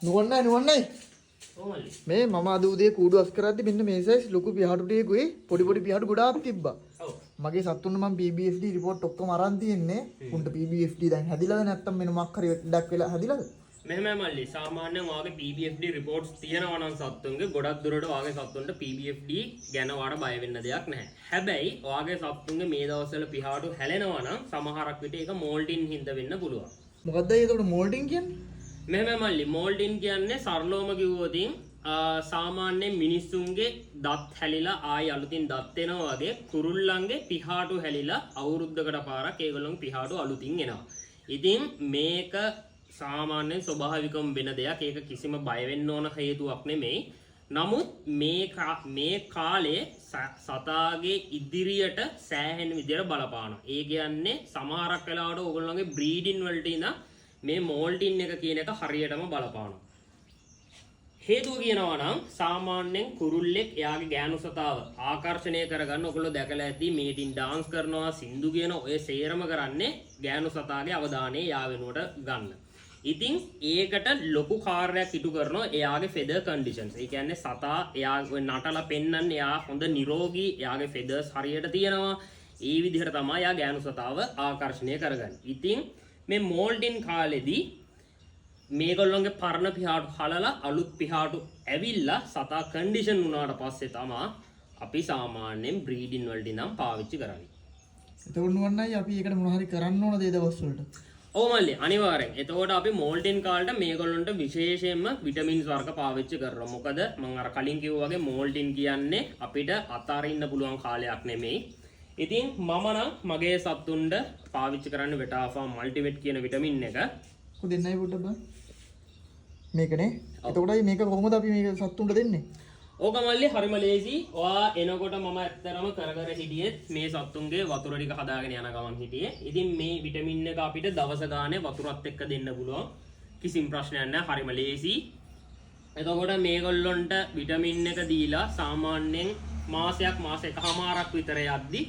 නුවන්නයි මේ මම අද උදේ කූඩු අස් කරද්දි මෙන්න මේ සයිස් ලොකු පියාටු ටිකකුයි පොඩි පොඩි පියාටු ගොඩාක් තිබ්බා. මගේ සත්තුන්ට මම PBFD report ඔක්කොම අරන් තියෙන්නේ. උන්ට PBFD දැන් හැදිලාද නැත්නම් මෙන්න මොකක් හරි ඩක් වෙලා හැදිලාද? මෙහෙමයි මල්ලි සාමාන්‍යයෙන් ඔයාගේ PBFD reports තියෙනවා නම් සත්තුන්ගේ ගොඩක් දුරට ඔයාගේ සත්තුන්ට PBFD ගැන ඔයාලට බය වෙන්න දෙයක් නැහැ. හැබැයි ඔයාගේ සත්තුන්ගේ මේ දවස්වල පියාටු හැලෙනවා නම් සමහරක් විට ඒක මෝල්ටින් හින්දා වෙන්න පුළුවන්. මොකද්ද ඒකට මෝල්ටින් කියන්නේ? මෙහෙමයි මල්ලි මෝල්ටින් කියන්නේ සරලවම කිව්වොත් සාමාන්‍යයෙන් මිනිස්සුන්ගේ දත් හැලිලා ආයි අලුතින් දත් එනවා වගේ කුරුල්ලන්ගේ පිහාටු හැලිලා අවුරුද්දකට පාරක් ඒගොල්ලන්ගේ පිහාටු අලුතින් එනවා. ඉතින් මේක සාමාන්‍යයෙන් ස්වභාවිකවම වෙන දෙයක්. ඒක කිසිම බය වෙන්න ඕන හේතුවක් නෙමෙයි. නමුත් මේ කාලේ සතාගේ ඉදිරියට සෑහෙන විදියට බලපානවා. ඒ කියන්නේ සමහරක් වෙලාවට ඕගොල්ලන්ගේ බ්‍රීඩින් වලට ඉඳන් මේ මෝල්ටින් එක කියන එක හරියටම බලපානවා. හේතුව කියනවා නම් සාමාන්‍යයෙන් කුරුල්ලෙක් එයාගේ ගෑනු සතාව ආකර්ෂණය කරගන්න ඔයගොල්ලෝ දැකලා ඇති මේටින් ඩාන්ස් කරනවා සින්දු කියන ඔය සේරම කරන්නේ ගෑනු සතාගේ අවධානය යා වෙනුවට ගන්න. ඉතින් ඒකට ලොකු කාර්යයක් ඉටු කරනවා එයාගේ ෆෙදර් කන්ඩිෂන්ස්. ඒ කියන්නේ සතා එයා නටලා පෙන්නන්නේ එයා හොඳ නිරෝගී එයාගේ ෆෙදර්ස් හරියට තියෙනවා. ඒ විදිහට තමයි එයා ගෑනු සතාව ආකර්ෂණය කරගන්නේ. ඉතින් මේ මෝල්ටින් කාලෙදී මේගොල්ලොන්ගේ පරණ පිහාටු හලලා අලුත් පිහාටු ඇවිල්ලා සතා කන්ඩිෂන් වුණාට පස්සේ තමයි අපි සාමාන්‍යයෙන් බ්‍රීඩින් වලට නම් පාවිච්චි කරන්නේ. එතකොට නුවන්නයි අපි ඒකට මොන හරි කරන්න ඕනද ඒ දවස් වලට? ඔව් මල්ලි අනිවාර්යෙන්. එතකොට අපි මෝල්ටින් කාලට මේගොල්ලොන්ට විශේෂයෙන්ම විටමින්ස් වර්ග පාවිච්චි කරනවා. මොකද මම අර කලින් කිව්වා වගේ මෝල්ටින් කියන්නේ අපිට අතාරින්න පුළුවන් කාලයක් නෙමෙයි. ඉතින් මම නම් මගේ සත්තුන්ට පාවිච්චි කරන්න වෙටාෆා මල්ටිවෙට් කියන විටමින් එක. කො දෙන්නයි පොඩ්ඩක් බලන්න. මේකනේ. එතකොටයි මේක කොහොමද අපි මේක සත්තුන්ට දෙන්නේ? ඕක මල්ලි හරිම ලේසි. ඔයා එනකොට මම ඇත්තරම කර හිටියෙත් මේ සත්තුන්ගේ වතුර ටික හදාගෙන යන ගමන් හිටියේ. ඉතින් මේ විටමින් එක අපිට දවස ගානේ වතුරත් එක්ක දෙන්න පුළුවන්. කිසිම ප්‍රශ්නයක් නැහැ. හරිම ලේසි. එතකොට මේගොල්ලොන්ට විටමින් එක දීලා සාමාන්‍යයෙන් මාස එකමාරක් විතර යද්දි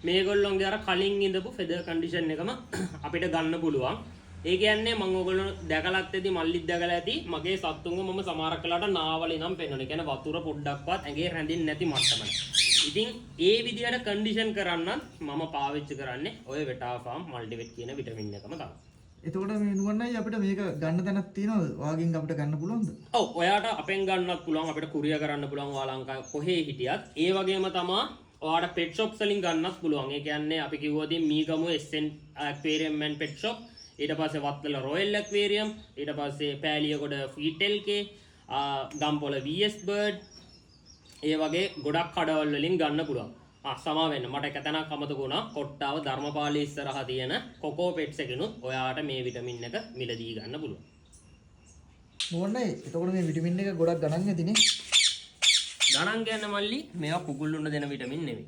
මේගොල්ලොන්ගේ අර කලින් ඉඳපු ෆෙදර් කන්ඩිෂන් එකම අපිට ගන්න පුළුවන්. ඒ කියන්නේ මම ඔයගොල්ලෝ දැකලත් ඇති මල්ලිත් දැකලා ඇති මගේ සත්තුන්ව මම සමහරක් වෙලාවට නාවල ඉඳන් පෙන්වනවා. ඒ කියන්නේ වතුර පොඩ්ඩක්වත් ඇඟේ රැඳෙන්නේ නැති මට්ටමකට. ඉතින් ඒ විදිහට කන්ඩිෂන් කරන්න මම පාවිච්චි කරන්නේ ඔය වෙටාෆාම් මල්ටිවෙට් කියන විටමින් එකම තමයි. එතකොට මේ නුවන්නයි අපිට මේක ගන්න තැනක් තියෙනවද? ඔයාගෙන් අපිට ගන්න පුළුවන්ද? ඔව් ඔයාට අපෙන් ගන්නත් පුළුවන් අපිට කුරියර් කරන්න පුළුවන් ඔයා ලංකාවේ කොහේ හිටියත්. ඒ වගේම තමයි ඔයාට පෙට් ෂොප්ස් වලින් ගන්නත් පුළුවන්. ඒ කියන්නේ අපි කිව්වොත් මීගමු SN aquarium and pet shop ඊට පස්සේ වත්තල රොයල් ඇක්වේරියම් ඊට පස්සේ පෑලියගොඩ ෆීටෙල්ක ගම්පොළ VS බර්ඩ් ඒ වගේ ගොඩක් කඩවල් වලින් ගන්න පුළුවන්. සමා වෙන්න මට එක තැනක් අමතක වුණා. කොට්ටාව ධර්මපාලී ඉස්සරහා තියෙන කොකෝ පෙට්ස් එකනොත් ඔයාට මේ විටමින් එක මිලදී ගන්න පුළුවන්. මොන්නේ එතකොට මේ විටමින් එක ගොඩක් ගණන් ඇතිනේ. ගණන් කියන්නේ මල්ලි මේවා කුකුල්ලුන්ට දෙන විටමින් නෙවෙයි.